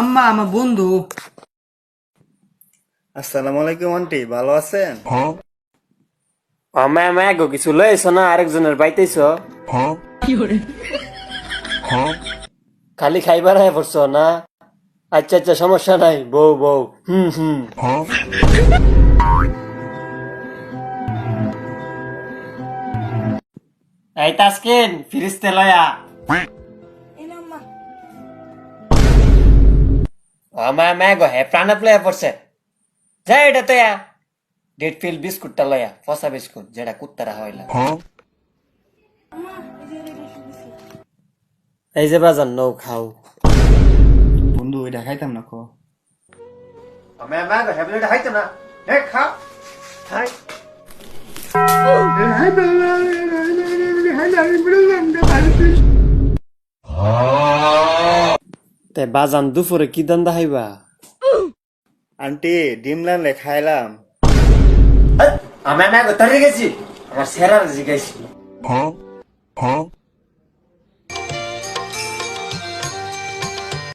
আম্মা আমার বন্ধু। আসসালামু আলাইকুম আন্টি, ভালো আছেন? মায়া মায়া গো কিছু লইছ না আরেকজনের বাইতেছ খালি খাইবার আয় পড়ছ না। আচ্ছা আচ্ছা সমস্যা নাই বউ বউ হুম। এই তাসকিন ফিরিস্তে লয়া মায়া মায়া গো হে প্রাণাপ লয়া পড়ছে যাই এটা তো ডেট ফিল বিস্কুটটা লয়া ফসা বিস্কুট যেটা কুত্তারা হইলা এই যে বাজান নৌ খাও বন্ধু এটা খাইতাম না খো। মায়া মায়া গো হেবলেটা খাইতো না হে খা খাই তে বাজান দুপুরে কি দান্দা খাইবা আন্টি ডিম রানলে খাইলাম। আমি গেছি আমার সেরার জিগাইছি